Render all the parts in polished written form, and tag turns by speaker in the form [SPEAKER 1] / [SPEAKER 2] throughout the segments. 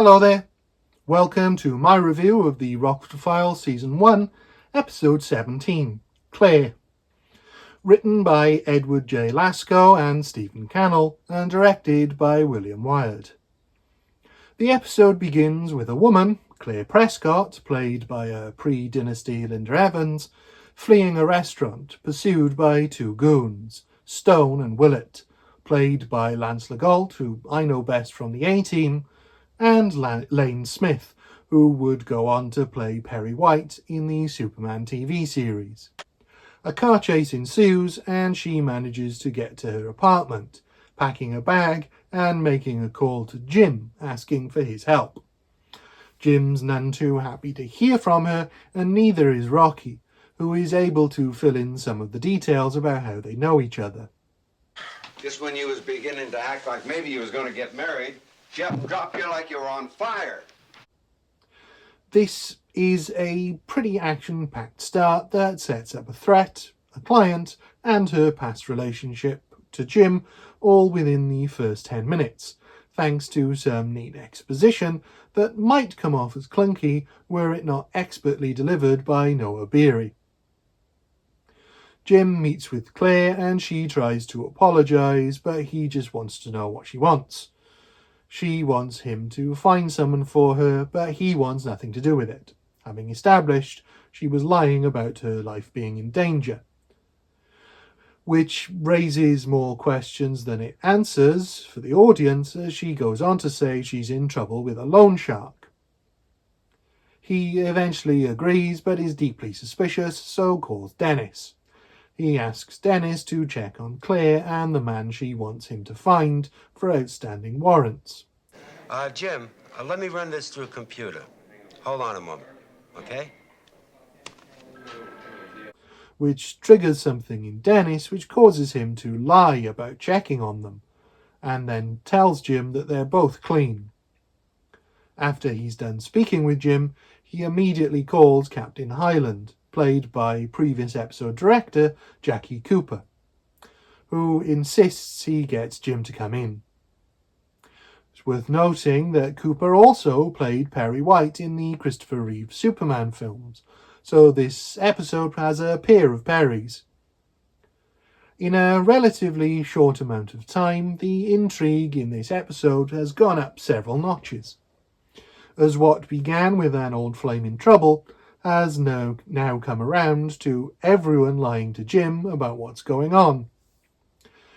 [SPEAKER 1] Hello there. Welcome to my review of the Rockford Files Season 1, Episode 17, Claire. Written by Edward J. Lasco and Stephen Cannell, and directed by William Wyatt. The episode begins with a woman, Claire Prescott, played by a pre-Dynasty Linda Evans, fleeing a restaurant, pursued by two goons, Stone and Willett, played by Lance Legault, who I know best from the A-Team, and Lane Smith, who would go on to play Perry White in the Superman TV series. A car chase ensues and she manages to get to her apartment, packing a bag and making a call to Jim, asking for his help. Jim's none too happy to hear from her, and neither is Rocky, who is able to fill in some of the details about how they know each other.
[SPEAKER 2] Just when you was beginning to act like maybe you was going to get married, Jeff dropped you like you were on fire.
[SPEAKER 1] This is a pretty action-packed start that sets up a threat, a client, and her past relationship to Jim, all within the first 10 minutes, thanks to some neat exposition that might come off as clunky were it not expertly delivered by Noah Beery. Jim meets with Claire and she tries to apologise, but he just wants to know what she wants. She wants him to find someone for her, but he wants nothing to do with it, having established she was lying about her life being in danger. Which raises more questions than it answers for the audience, as she goes on to say she's in trouble with a loan shark. He eventually agrees, but is deeply suspicious, so calls Dennis. He asks Dennis to check on Claire and the man she wants him to find for outstanding warrants.
[SPEAKER 3] Jim, let me run this through computer. Hold on a moment, okay?
[SPEAKER 1] Which triggers something in Dennis which causes him to lie about checking on them, and then tells Jim that they're both clean. After he's done speaking with Jim, he immediately calls Captain Hyland, played by previous episode director Jackie Cooper, who insists he gets Jim to come in. It's worth noting that Cooper also played Perry White in the Christopher Reeve Superman films, so this episode has a pair of Perrys. In a relatively short amount of time, the intrigue in this episode has gone up several notches, as what began with an old flame in trouble has now come around to everyone lying to Jim about what's going on.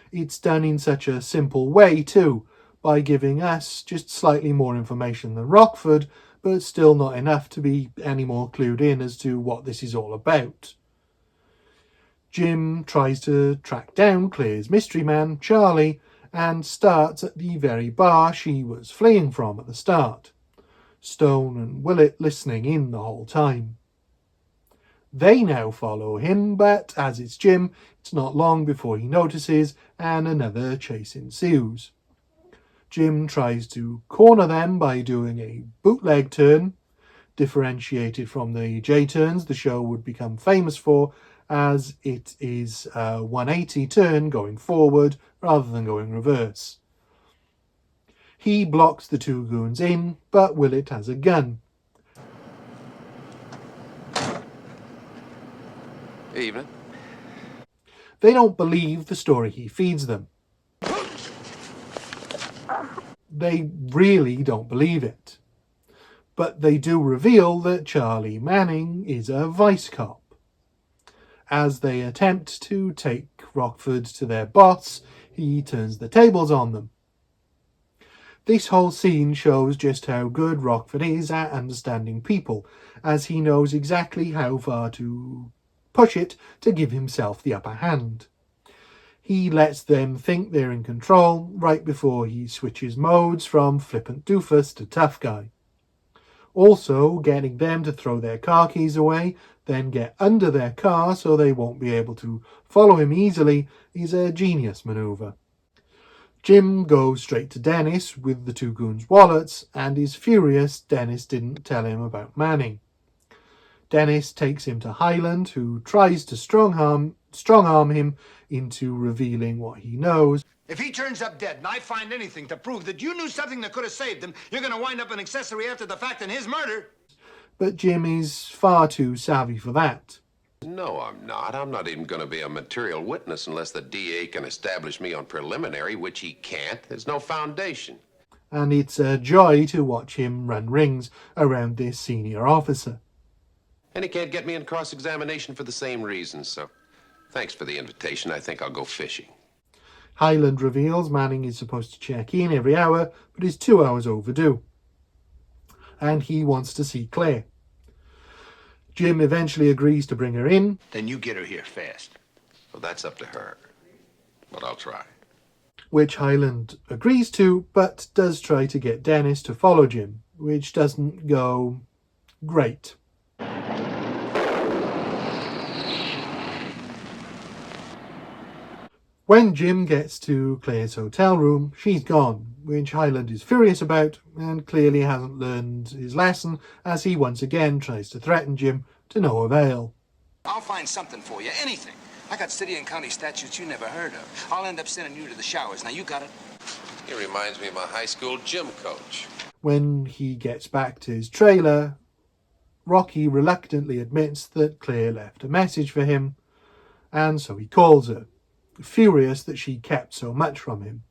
[SPEAKER 1] It's done in such a simple way too, by giving us just slightly more information than Rockford, but still not enough to be any more clued in as to what this is all about. Jim tries to track down Claire's mystery man, Charlie, and starts at the very bar she was fleeing from at the start. Stone and Willett listening in the whole time. They now follow him, but as it's Jim, it's not long before he notices and another chase ensues. Jim tries to corner them by doing a bootleg turn, differentiated from the J-turns the show would become famous for, as it is a 180 turn going forward rather than going reverse. He blocks the two goons in, but Willett has a gun.
[SPEAKER 4] Evening.
[SPEAKER 1] They don't believe the story he feeds them. They really don't believe it. But they do reveal that Charlie Manning is a vice cop. As they attempt to take Rockford to their boss, he turns the tables on them. This whole scene shows just how good Rockford is at understanding people, as he knows exactly how far to push it to give himself the upper hand. He lets them think they're in control right before he switches modes from flippant doofus to tough guy. Also, getting them to throw their car keys away, then get under their car so they won't be able to follow him easily, is a genius maneuver. Jim goes straight to Dennis with the two goons' wallets and is furious Dennis didn't tell him about Manning. Dennis takes him to Hyland, who tries to strong arm him into revealing what he knows,
[SPEAKER 4] If he turns up dead and I find anything to prove that you knew something that could have saved him, you're going to wind up an accessory after the fact in his murder.
[SPEAKER 1] But Jim is far too savvy for that.
[SPEAKER 5] No, I'm not. I'm not even going to be a material witness unless the DA can establish me on preliminary, which he can't. There's no foundation.
[SPEAKER 1] And it's a joy to watch him run rings around this senior officer.
[SPEAKER 5] And he can't get me in cross-examination for the same reasons, so thanks for the invitation. I think I'll go fishing.
[SPEAKER 1] Highland reveals Manning is supposed to check in every hour, but is 2 hours overdue. And he wants to see Claire. Jim eventually agrees to bring her in.
[SPEAKER 4] Then you get her here fast.
[SPEAKER 5] Well, that's up to her, but I'll try.
[SPEAKER 1] Which Highland agrees to, but does try to get Dennis to follow Jim, which doesn't go great. When Jim gets to Claire's hotel room, she's gone, which Highland is furious about and clearly hasn't learned his lesson as he once again tries to threaten Jim to no avail.
[SPEAKER 6] I'll find something for you, anything. I got city and county statutes you never heard of. I'll end up sending you to the showers. Now, you got it?
[SPEAKER 5] He reminds me of my high school gym coach.
[SPEAKER 1] When he gets back to his trailer, Rocky reluctantly admits that Claire left a message for him, and so he calls her, furious that she kept so much from him.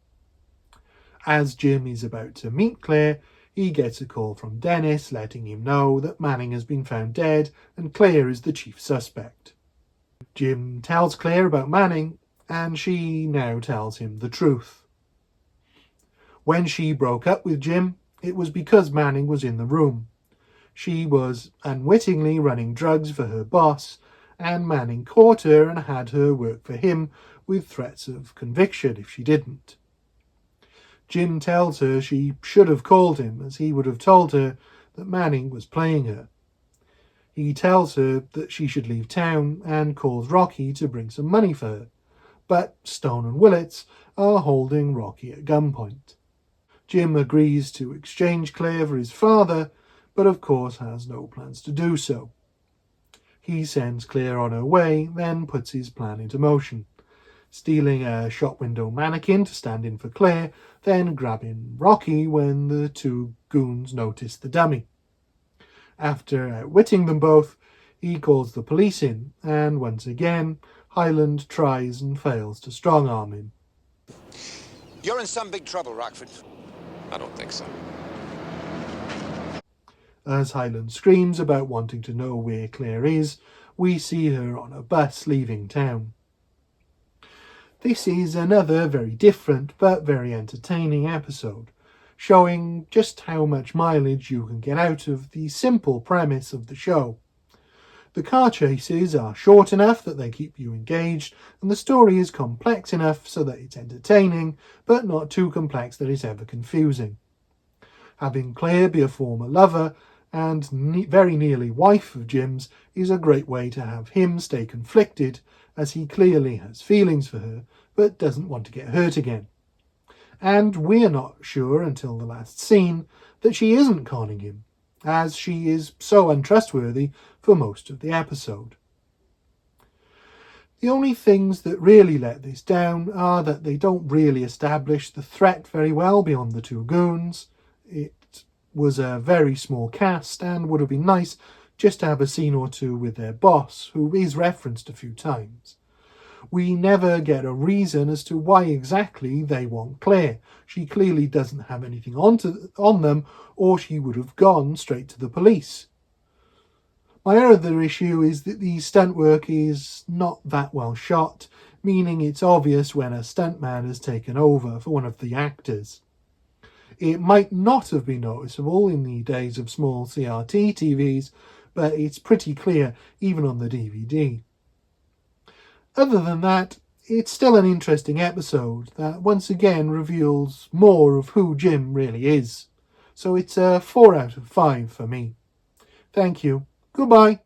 [SPEAKER 1] As Jim is about to meet Claire, he gets a call from Dennis letting him know that Manning has been found dead and Claire is the chief suspect. Jim tells Claire about Manning, and she now tells him the truth. When she broke up with Jim, it was because Manning was in the room. She was unwittingly running drugs for her boss, and Manning caught her and had her work for him with threats of conviction if she didn't. Jim tells her she should have called him, as he would have told her that Manning was playing her. He tells her that she should leave town and calls Rocky to bring some money for her, but Stone and Willits are holding Rocky at gunpoint. Jim agrees to exchange Claire for his father, but of course has no plans to do so. He sends Claire on her way, then puts his plan into motion, stealing a shop window mannequin to stand in for Claire, then grabbing Rocky when the two goons notice the dummy. After outwitting them both, he calls the police in, and once again, Highland tries and fails to strong-arm him.
[SPEAKER 6] You're in some big trouble, Rockford.
[SPEAKER 5] I don't think so.
[SPEAKER 1] As Highland screams about wanting to know where Claire is, we see her on a bus leaving town. This is another very different but very entertaining episode, showing just how much mileage you can get out of the simple premise of the show. The car chases are short enough that they keep you engaged, and the story is complex enough so that it's entertaining, but not too complex that it's ever confusing. Having Claire be a former lover and very nearly wife of Jim's is a great way to have him stay conflicted, as he clearly has feelings for her, but doesn't want to get hurt again. And we're not sure until the last scene that she isn't conning him, as she is so untrustworthy for most of the episode. The only things that really let this down are that they don't really establish the threat very well beyond the two goons. It was a very small cast and would have been nice just to have a scene or two with their boss, who is referenced a few times. We never get a reason as to why exactly they want Claire. She clearly doesn't have anything on them, or she would have gone straight to the police. My other issue is that the stunt work is not that well shot, meaning it's obvious when a stuntman has taken over for one of the actors. It might not have been noticeable in the days of small CRT TVs, but it's pretty clear even on the DVD. Other than that, it's still an interesting episode that once again reveals more of who Jim really is. So it's a 4 out of 5 for me. Thank you. Goodbye.